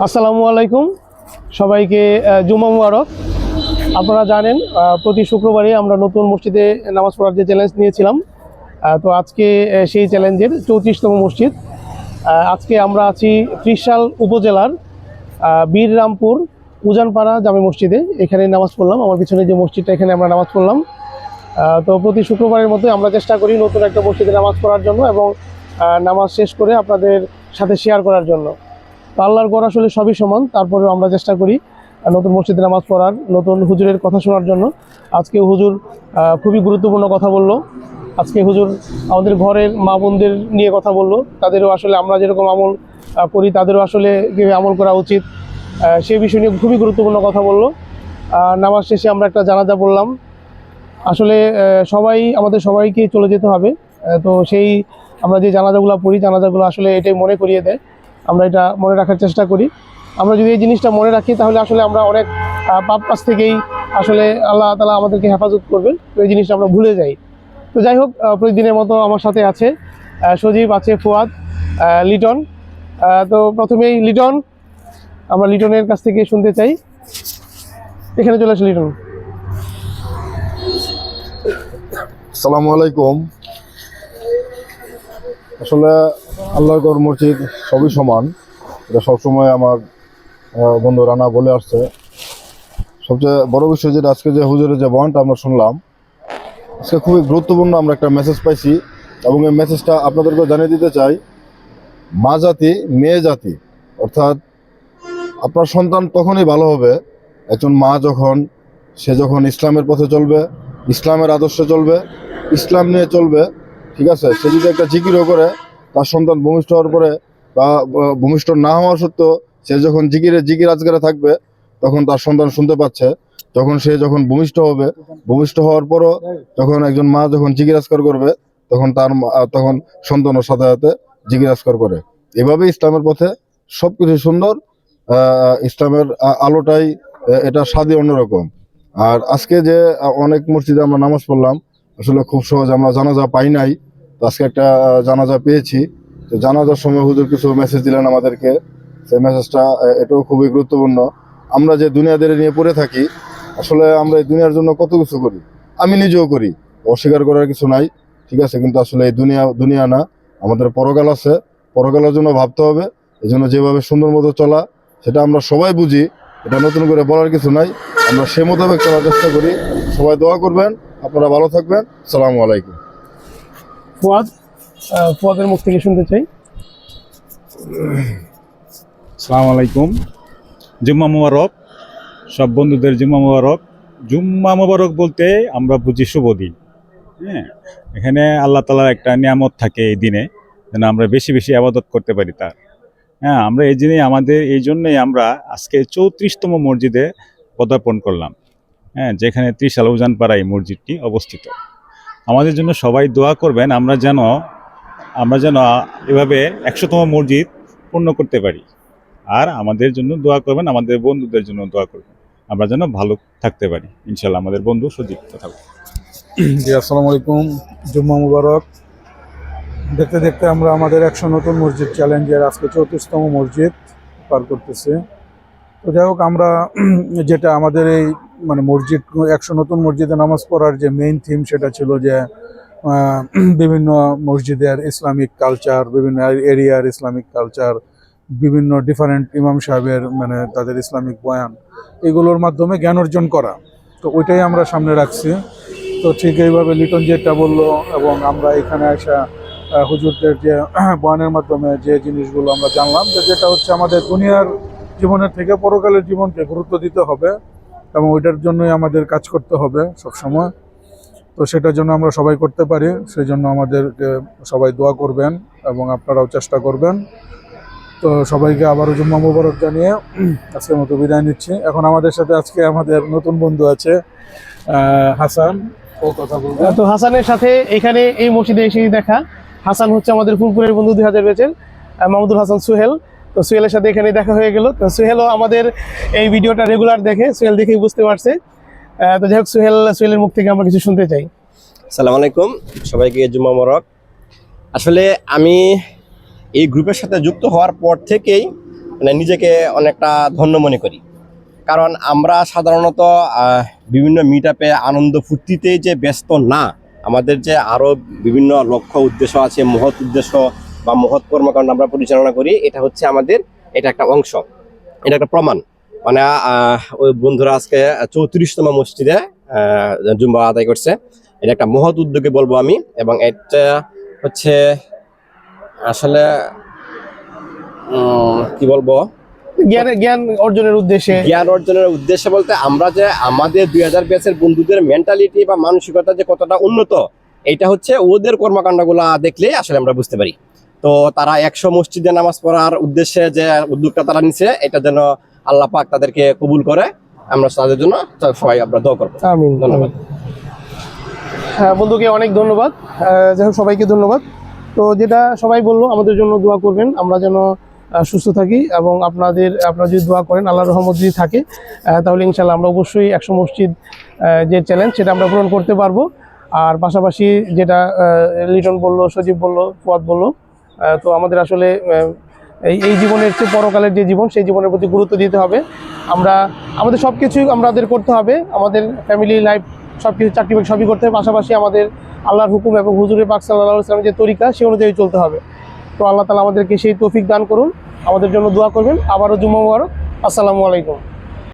আসসালামু আলাইকুম সবাইকে জুমা মুবারক। আপনারা জানেন প্রতি শুক্রবারে আমরা নতুন মসজিদে নামাজ পড়ার যে চ্যালেঞ্জ নিয়েছিলাম, তো আজকে সেই চ্যালেঞ্জের 34তম মসজিদ। আজকে আমরা আছি ত্রিশাল উপজেলার বীররামপুর উজানপাড়া জামে মসজিদে। এখানে নামাজ পড়লাম, আমার পিছনে যে মসজিদটা, এখানে আমরা নামাজ পড়লাম। তো প্রতি শুক্রবারের মধ্যে আমরা চেষ্টা করি নতুন একটা মসজিদে নামাজ পড়ার জন্য এবং নামাজ শেষ করে আপনাদের সাথে শেয়ার করার জন্য। তো আল্লাহর ঘর আসলে সবই সমান, তারপরেও আমরা চেষ্টা করি নতুন মসজিদে নামাজ পড়ার, নতুন হুজুরের কথা শোনার জন্য। আজকে হুজুর খুবই গুরুত্বপূর্ণ কথা বলল। আজকে হুজুর আমাদের ঘরের মা বোনদের নিয়ে কথা বলল, তাদেরও আসলে আমরা যেরকম আমল করি তাদেরও আসলে কীভাবে আমল করা উচিত সেই বিষয় নিয়ে খুবই গুরুত্বপূর্ণ কথা বলল। নামাজ শেষে আমরা একটা জানাজা পড়লাম। আসলে আমাদের সবাইকে চলে যেতে হবে, তো সেই আমরা যে জানাজাগুলো পড়ি, জানাজাগুলো আসলে এটাই মনে করিয়ে দেয়। আমরা এটা মনে রাখার চেষ্টা করি। আমরা যদি এই জিনিসটা মনে রাখি তাহলে আসলে আমরা অনেক পাপ কাজ থেকেই আসলে আল্লাহ তাআলা আমাদেরকে হেফাজত করবেন, তো এই জিনিসটা আমরা ভুলে যাই। তো যাই হোক, প্রতিদিনের মতো আমার সাথে আছে সজীব, আছে ফুয়াদ, লিটন। তো প্রথমেই লিটন, আমরা লিটনের কাছ থেকে শুনতে চাই। এখানে চলে আসে লিটন। আসসালামু আলাইকুম। আসলে আল্লাহর ঘর মসজিদ সবই সমান, এটা সবসময় আমার বন্ধু রানা বলে আসছে। সবচেয়ে বড় বিষয় যেটা আজকে যে হুজুরের যে বয়ানটা আমরা শুনলাম, আজকে খুবই গুরুত্বপূর্ণ আমরা একটা মেসেজ পাইছি এবং এই মেসেজটা আপনাদেরকে জানিয়ে দিতে চাই। মা জাতি মেয়ে জাতি, অর্থাৎ আপনার সন্তান তখনই ভালো হবে একজন মা সে যখন ইসলামের পথে চলবে, ইসলামের আদর্শে চলবে, ইসলাম নিয়ে চলবে। ঠিক আছে, সে যদি একটা জিকিরও করে, তার সন্তান ভূমিষ্ঠ হওয়ার পরে বা ভূমিষ্ঠ না হওয়া সত্ত্বেও সে যখন জিকির আজগারে থাকবে, তখন তার সন্তান শুনতে পাচ্ছে। যখন ভূমিষ্ঠ হবে, ভূমিষ্ঠ হওয়ার পরও যখন একজন মা যখন জিকির আজগার করবে, তখন সন্তানের সাথে সাথে জিকির আজগার করে। এভাবে ইসলামের পথে সবকিছু সুন্দর। ইসলামের আলোটাই এটা স্বাদই অন্যরকম। আর আজকে যে অনেক মসজিদে আমরা নামাজ পড়লাম, আসলে খুব সহজ আমরা জানাজা পাই নাই, তো আজকে একটা জানাজা পেয়েছি। তো জানাজার সময় হুজুর কিছু মেসেজ দিলেন আমাদেরকে, সেই মেসেজটা এটাও খুবই গুরুত্বপূর্ণ। আমরা যে দুনিয়াদের নিয়ে পড়ে থাকি, আসলে আমরা এই দুনিয়ার জন্য কত কিছু করি, আমি নিজেও করি, অস্বীকার করার কিছু নাই। ঠিক আছে, কিন্তু আসলে এই দুনিয়া না, আমাদের পরকাল আছে, পরকালের জন্য ভাবতে হবে। এই জন্য যেভাবে সুন্দর মতো চলা, সেটা আমরা সবাই বুঝি, এটা নতুন করে বলার কিছু নাই। আমরা সে মোতাবেক চলার চেষ্টা করি। সবাই দোয়া করবেন, আপনারা ভালো থাকবেন। আসসালামু আলাইকুম। ফুয়াদের মুখ থেকে শুনতে চাই। আসসালামু আলাইকুম। জুম্মা মুবারক, সব বন্ধুদের জুম্মা মুবারক। জুম্মা মুবারক বলতে আমরা বুঝি শুভ দিন। হ্যাঁ, এখানে আল্লাহ তাআলার একটা নিয়ামত থাকে এই দিনে, যেন আমরা বেশি বেশি ইবাদত করতে পারি তার। হ্যাঁ, আমরা এই জন্যই আমরা আজকে 34তম মসজিদে পদার্পণ করলাম। হ্যাঁ, যেখানে ত্রিশাল উজানপাড়া এই মসজিদটি অবস্থিত। আমাদের জন্য সবাই দোয়া করবেন, আমরা যেন এভাবে 100তম মসজিদ পূর্ণ করতে পারি। আর আমাদের জন্য দোয়া করবেন, আমাদের বন্ধুদের জন্য দোয়া করবেন, আমরা যেন ভালো থাকতে পারি ইনশাল্লাহ। আমাদের বন্ধু সজীব কথা বলুন। জি, আসসালামু আলাইকুম। জুম্মা মুবারক। দেখতে দেখতে আমরা আমাদের 100 নতুন মসজিদ চ্যালেঞ্জের আজকে 34তম মসজিদ পার করতেছি। তো যাই হোক, আমরা যেটা আমাদের এই মসজিদ 100 নতুন মসজিদে নামাজ পড়ার যে মেইন থিম, সেটা ছিল যে বিভিন্ন মসজিদের ইসলামিক কালচার, বিভিন্ন এরিয়ার ইসলামিক কালচার, বিভিন্ন ডিফারেন্ট ইমাম সাহেবের তাদের ইসলামিক বয়ান, এগুলোর মাধ্যমে জ্ঞান অর্জন করা। তো ওইটাই আমরা সামনে রাখছি। তো ঠিক এইভাবে লিটন যেটা বললো, এবং আমরা এখানে আসা হুজুরদের যে বয়ানের মাধ্যমে যে জিনিসগুলো আমরা জানলাম, যেটা হচ্ছে আমাদের দুনিয়ার জীবনের থেকে পরকালের জীবনকে গুরুত্ব দিতে হবে এবং ওইটার জন্যই আমাদের কাজ করতে হবে সবসময়। তো সেটার জন্য আমরা সবাই করতে পারি, সেই জন্য আমাদেরকে সবাই দোয়া করবেন এবং আপনারাও চেষ্টা করবেন। তো সবাইকে আবারও জুম্মা মুবারক জানিয়ে আজকের মতো বিদায় নিচ্ছি। এখন আমাদের সাথে আজকে আমাদের নতুন বন্ধু আছে হাসান, ও কথা বলবে। তো হাসানের সাথে এখানে এই মসজিদে এসে দেখা। হাসান হচ্ছে আমাদের ফুলপুরের বন্ধু, 2000 ব্যাচের মাহমুদুল হাসান সোহেল। তো সোহেলের সাথে এখানে দেখা হয়ে গেল। তো সোহেলও আমাদের এই ভিডিওটা রেগুলার দেখে, সোহেল দেখেই বুঝতে পারছে। তো যাই হোক, সোহেলের মুখ থেকে আমরা কিছু শুনতে চাই। আসসালামু আলাইকুম, সবাইকে জুম্মা মুবারক। আসলে আমি এই গ্রুপের সাথে যুক্ত হওয়ার পর থেকেই মানে নিজেকে অনেকটা ধন্য মনে করি। কারণ আমরা সাধারণত বিভিন্ন মিট আপে আনন্দ ফুর্তিতে যে ব্যস্ত না, আমাদের যে আরও বিভিন্ন লক্ষ্য উদ্দেশ্য আছে, মহৎ উদ্দেশ্য বা মহৎ কর্মকাণ্ড আমরা পরিচালনা করি, এটা হচ্ছে আমাদের এটা একটা অংশ, এটা একটা প্রমাণ। মানে ওই বন্ধুরা আজকে 34তম মসজিদে জুম্মা আদায় করছে, এটা একটা মহৎ উদ্যোগে বলবো আমি। এবং এটা হচ্ছে আসলে কি বলবো, জ্ঞান অর্জনের উদ্দেশ্যে। জ্ঞান অর্জনের উদ্দেশ্যে বলতে আমরা যে আমাদের 2000 ব্যাচের বন্ধুদের মেন্টালিটি বা মানসিকতা যে কতটা উন্নত, এটা হচ্ছে ওদের কর্মকাণ্ডগুলা দেখলে আসলে আমরা বুঝতে পারি। তো তারা 100 মসজিদে নামাজ পড়ার উদ্দেশ্যে যে উদ্যোগটা তারা নিছে, এটা যেন আল্লাহ পাক তাদেরকে কবুল করে, আমরা তাদের জন্য সবাই আমরা দোয়া করবো। আমিন। ধন্যবাদ। হ্যাঁ, বন্ধুকে অনেক ধন্যবাদ। যাই হোক, সবাইকে ধন্যবাদ। তো যেটা সবাই বললো, আমাদের জন্য দোয়া করবেন, আমরা যেন সুস্থ থাকি, এবং আপনারা যদি দোয়া করেন, আল্লাহর রহমত যদি থাকে, তাহলে ইনশাল্লাহ আমরা অবশ্যই 100 মসজিদ যে চ্যালেঞ্জ, সেটা আমরা পূরণ করতে পারবো। আর পাশাপাশি যেটা লিটন বললো, সজীব বললো, ফুয়াদ বললো, তো আমাদের আসলে এই জীবনের চেয়ে পরকালের যে জীবন, সেই জীবনের প্রতি গুরুত্ব দিতে হবে। আমাদের সব কিছুই আমাদের করতে হবে, আমাদের ফ্যামিলি লাইফ সব কিছু, চাকরি বাকরি সবই করতে হবে। পাশাপাশি আমাদের আল্লাহর হুকুম এবং হুজুরের পাক সাল্লাল্লাহু আলাইহি ওয়াসাল্লামের যে তরিকা, সেই অনুযায়ী চলতে হবে। তো আল্লাহ তাআলা আমাদেরকে সেই তৌফিক দান করুন, আমাদের জন্য দোয়া করবেন। আবারও জুম্মা মুবারক। আসসালামু আলাইকুম।